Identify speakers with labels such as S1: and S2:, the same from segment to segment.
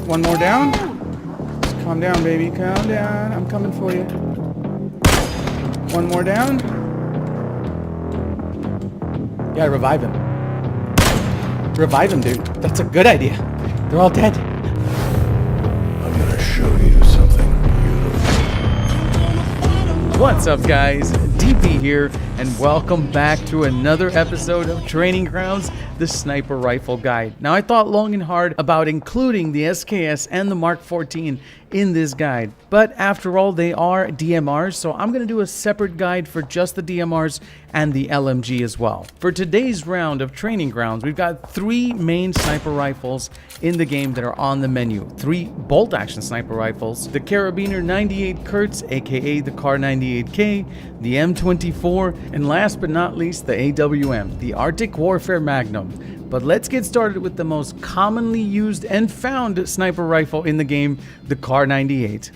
S1: One more down. Just calm down, baby. Calm down. I'm coming for you. One more down. Yeah, revive him. Revive him, dude. That's a good idea. They're all dead.
S2: I'm gonna show you something beautiful.
S1: What's up, guys? DP here, and welcome back to another episode of Training Grounds, the Sniper Rifle Guide. Now, I thought long and hard about including the SKS and the Mark 14 in this guide, but after all, they are DMRs, so I'm going to do a separate guide for just the DMRs and the LMG as well. For today's round of Training Grounds, we've got three main sniper rifles in the game that are on the menu. Three bolt-action sniper rifles, the Carabiner 98 Kurtz, aka the Kar 98K, the M24, and last but not least, the AWM, the Arctic Warfare Magnum. But let's get started with the most commonly used and found sniper rifle in the game, the Kar 98.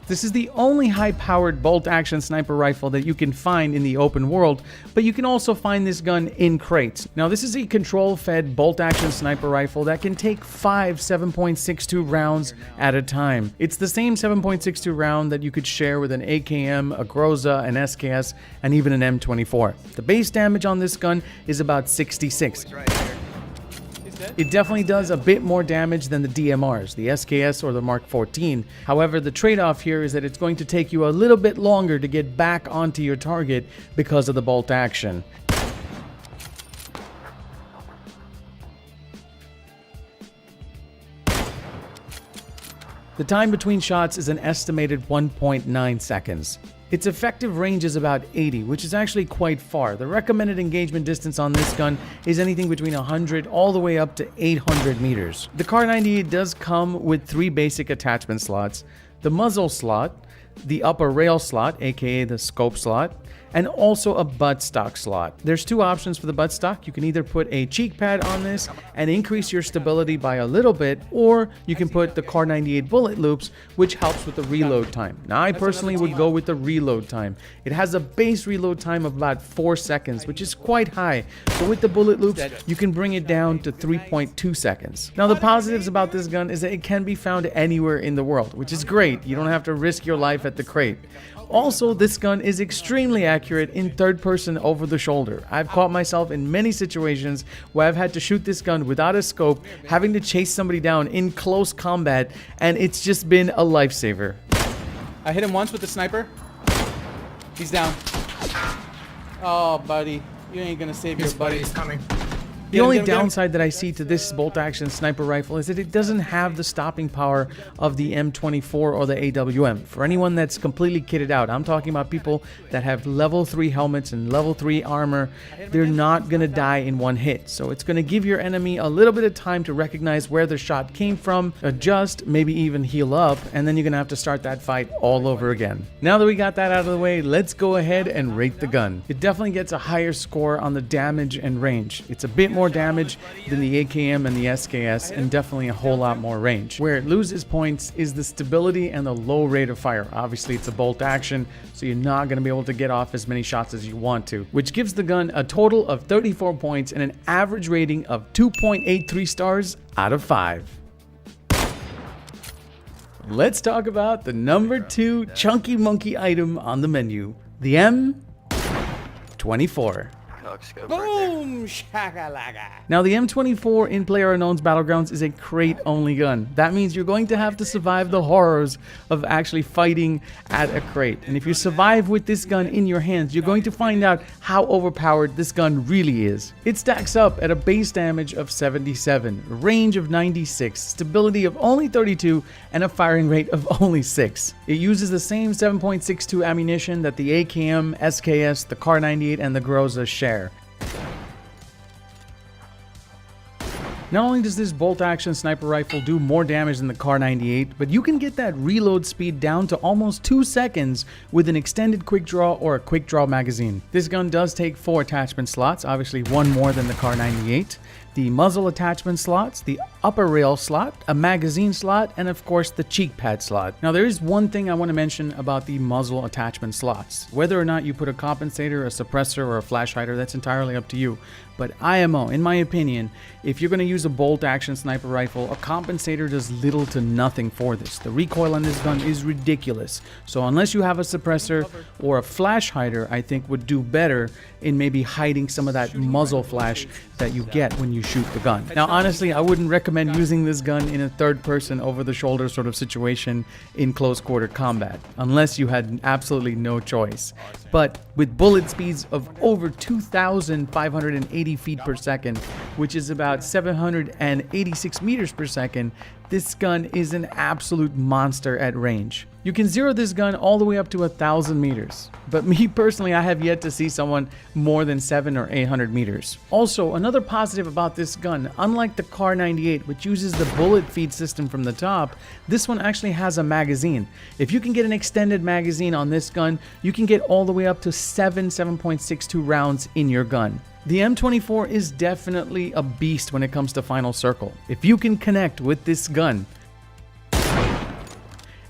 S1: This is the only high-powered bolt-action sniper rifle that you can find in the open world, but you can also find this gun in crates. Now, this is a control-fed bolt-action sniper rifle that can take 5 7.62 rounds at a time. It's the same 7.62 round that you could share with an AKM, a Groza, an SKS, and even an M24. The base damage on this gun is about 66. It definitely does a bit more damage than the DMRs, the SKS or the Mark 14. However, the trade-off here is that it's going to take you a little bit longer to get back onto your target because of the bolt action. The time between shots is an estimated 1.9 seconds. Its effective range is about 80, which is actually quite far. The recommended engagement distance on this gun is anything between 100 all the way up to 800 meters. The Kar 98 does come with 3 basic attachment slots: the muzzle slot, the upper rail slot, aka the scope slot, and also a buttstock slot. There's 2 options for the buttstock. You can either put a cheek pad on this and increase your stability by a little bit, or you can put the Kar 98 bullet loops, which helps with the reload time. Now, I personally would go with the reload time. It has a base reload time of about 4 seconds, which is quite high. So with the bullet loops, you can bring it down to 3.2 seconds. Now, the positives about this gun is that it can be found anywhere in the world, which is great. You don't have to risk your life at the crate. Also, this gun is extremely accurate in third person over the shoulder. I've caught myself in many situations where I've had to shoot this gun without a scope, having to chase somebody down in close combat, and it's just been a lifesaver. I hit him once with the sniper. He's down. Oh, buddy. You ain't gonna save your buddy.
S3: He's coming.
S1: The only downside that I see to this bolt-action sniper rifle is that it doesn't have the stopping power of the M24 or the AWM. For anyone that's completely kitted out, I'm talking about people that have level 3 helmets and level 3 armor, they're not going to die in one hit. So it's going to give your enemy a little bit of time to recognize where the shot came from, adjust, maybe even heal up, and then you're going to have to start that fight all over again. Now that we got that out of the way, let's go ahead and rate the gun. It definitely gets a higher score on the damage and range. It's a bit more damage than the AKM and the SKS, and definitely a whole lot more range. Where it loses points is the stability and the low rate of fire. Obviously, it's a bolt action, so you're not going to be able to get off as many shots as you want to, which gives the gun a total of 34 points and an average rating of 2.83 stars out of 5. Let's talk about the number 2 chunky monkey item on the menu, the M24. Boom! Shakalaka. Now, the M24 in PlayerUnknown's Battlegrounds is a crate-only gun. That means you're going to have to survive the horrors of actually fighting at a crate. And if you survive with this gun in your hands, you're going to find out how overpowered this gun really is. It stacks up at a base damage of 77, range of 96, stability of only 32, and a firing rate of only 6. It uses the same 7.62 ammunition that the AKM, SKS, the Kar 98, and the Groza share. Not only does this bolt-action sniper rifle do more damage than the Kar 98, but you can get that reload speed down to almost 2 seconds with an extended quick draw or a quick draw magazine. This gun does take 4 attachment slots, obviously 1 more than the Kar 98. the muzzle attachment slots, the upper rail slot, a magazine slot, and of course the cheek pad slot. Now there is one thing I want to mention about the muzzle attachment slots. Whether or not you put a compensator, a suppressor, or a flash hider, that's entirely up to you. But IMO, in my opinion, if you're going to use a bolt action sniper rifle, a compensator does little to nothing for this. The recoil on this gun is ridiculous. So unless you have a suppressor or a flash hider, I think would do better in maybe hiding some of that muzzle flash that you get when you shoot the gun. Now honestly, I wouldn't recommend using this gun in a third person over the shoulder sort of situation in close quarter combat, unless you had absolutely no choice. But with bullet speeds of over 2,580 feet per second, which is about 786 meters per second, this gun is an absolute monster at range. You can zero this gun all the way up to 1,000 meters. But me personally, I have yet to see someone more than 700 or 800 meters. Also, another positive about this gun, unlike the Kar 98, which uses the bullet feed system from the top, this one actually has a magazine. If you can get an extended magazine on this gun, you can get all the way up to 7.62 rounds in your gun. The M24 is definitely a beast when it comes to final circle. If you can connect with this gun,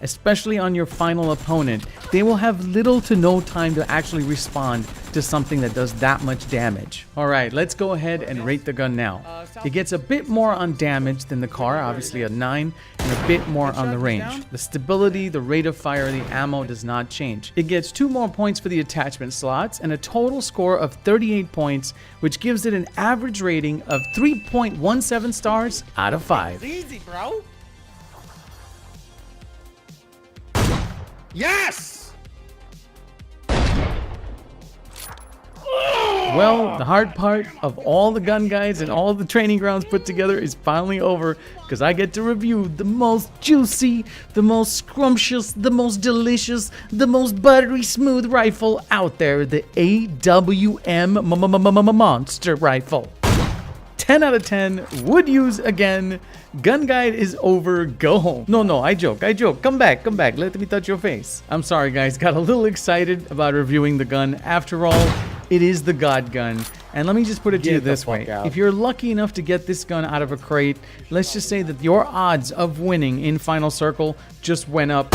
S1: especially on your final opponent, they will have little to no time to actually respond to something that does that much damage. Alright, let's go ahead and rate the gun now. It gets a bit more on damage than the Kar, obviously a 9, and a bit more on the range. The stability, the rate of fire, the ammo does not change. It gets 2 more points for the attachment slots and a total score of 38 points, which gives it an average rating of 3.17 stars out of 5.
S3: Easy, bro. Yes!
S1: Well, the hard part of all the gun guides and all the training grounds put together is finally over, because I get to review the most juicy, the most scrumptious, the most delicious, the most buttery smooth rifle out there, the AWM Monster Rifle. 10 out of 10, would use again. Gun guide is over, go home. No, I joke. Come back, let me touch your face. I'm sorry guys, got a little excited about reviewing the gun. After all, it is the God gun. And let me just put it to you this way. If you're lucky enough to get this gun out of a crate, let's just say that your odds of winning in Final Circle just went up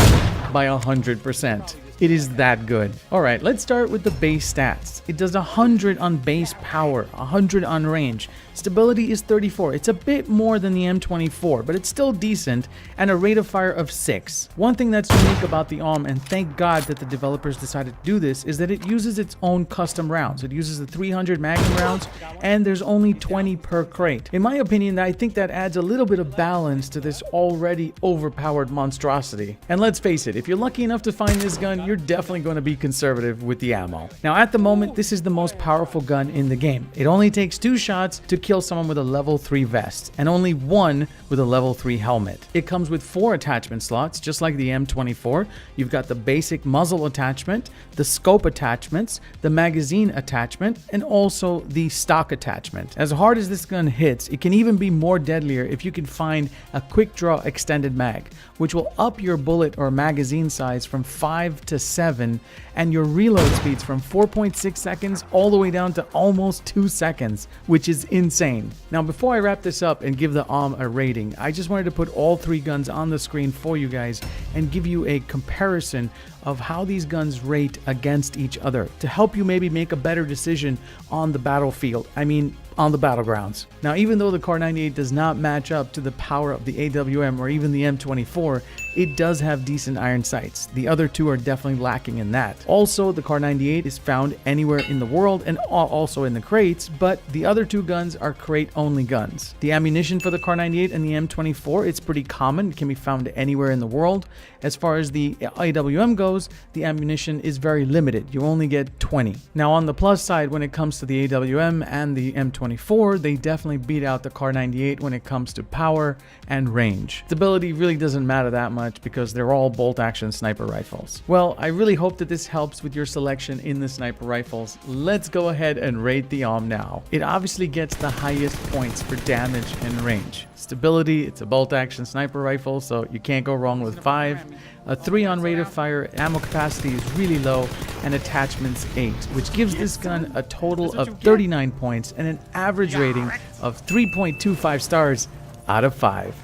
S1: by 100%. It is that good. Alright, let's start with the base stats. It does 100 on base power, 100 on range. Stability is 34. It's a bit more than the M24, but it's still decent, and a rate of fire of 6. One thing that's unique about the AWM, and thank God that the developers decided to do this, is that it uses its own custom rounds. It uses the 300 Magnum rounds, and there's only 20 per crate. In my opinion, I think that adds a little bit of balance to this already overpowered monstrosity. And let's face it, if you're lucky enough to find this gun, you're definitely going to be conservative with the ammo. Now, at the moment, this is the most powerful gun in the game. It only takes 2 shots to kill someone with a level 3 vest, and only 1 with a level 3 helmet. It comes with 4 attachment slots, just like the M24. You've got the basic muzzle attachment, the scope attachments, the magazine attachment, and also the stock attachment. As hard as this gun hits, it can even be more deadlier if you can find a quick draw extended mag, which will up your bullet or magazine size from 5 to 7, and your reload speeds from 4.6 seconds all the way down to almost 2 seconds, which is insane. Now, before I wrap this up and give the AWM a rating, I just wanted to put all 3 guns on the screen for you guys and give you a comparison of how these guns rate against each other to help you maybe make a better decision on the battlefield. I mean, on the battlegrounds. Now, even though the Kar 98 does not match up to the power of the AWM or even the M24, it does have decent iron sights. The other 2 are definitely lacking in that. Also, the Kar 98 is found anywhere in the world and also in the crates, but the other 2 guns are crate-only guns. The ammunition for the Kar 98 and the M24, it's pretty common. It can be found anywhere in the world. As far as the AWM goes, the ammunition is very limited. You only get 20. Now, on the plus side, when it comes to the AWM and the M24, they definitely beat out the Kar 98 when it comes to power and range. Stability really doesn't matter that much because they're all bolt-action sniper rifles. Well, I really hope that this helps with your selection in the sniper rifles. Let's go ahead and rate the AWM now. It obviously gets the highest points for damage and range. Stability, it's a bolt-action sniper rifle, so you can't go wrong with 5. A 3 on rate of fire, ammo capacity is really low, and attachments 8, which gives this gun a total of 39 points and an average rating of 3.25 stars out of 5.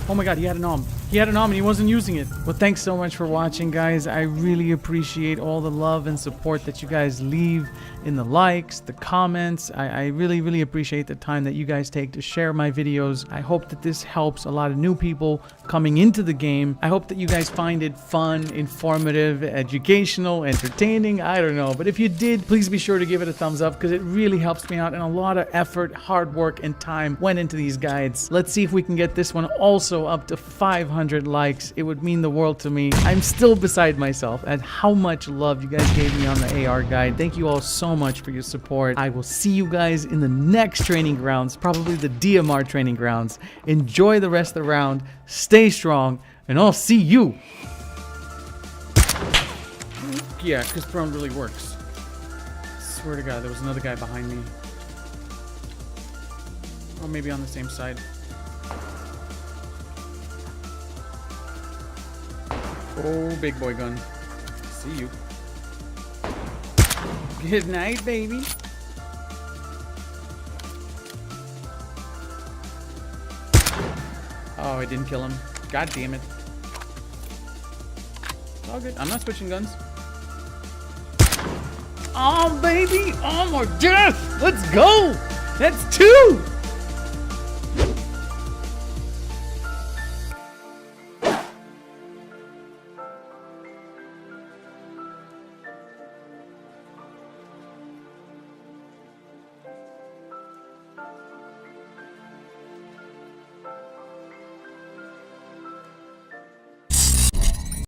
S1: Oh my god, he had an arm. He had an arm and he wasn't using it. Well, thanks so much for watching, guys. I really appreciate all the love and support that you guys leave in the likes, the comments. I really, really appreciate the time that you guys take to share my videos. I hope that this helps a lot of new people coming into the game. I hope that you guys find it fun, informative, educational, entertaining. I don't know. But if you did, please be sure to give it a thumbs up because it really helps me out, and a lot of effort, hard work, and time went into these guides. Let's see if we can get this one also up to 500 likes. It would mean the world to me. I'm still beside myself at how much love you guys gave me on the AR guide. Thank you all so much for your support. I will see you guys in the next training grounds, probably the DMR training grounds. Enjoy the rest of the round. Stay strong, and I'll see you. Yeah, because prone really works. Swear to God, there was another guy behind me. Or maybe on the same side. Oh, big boy gun. See you. Good night, baby. Oh, I didn't kill him. God damn it. It's all good. I'm not switching guns. Oh, baby. Oh, more death. Let's go. That's 2.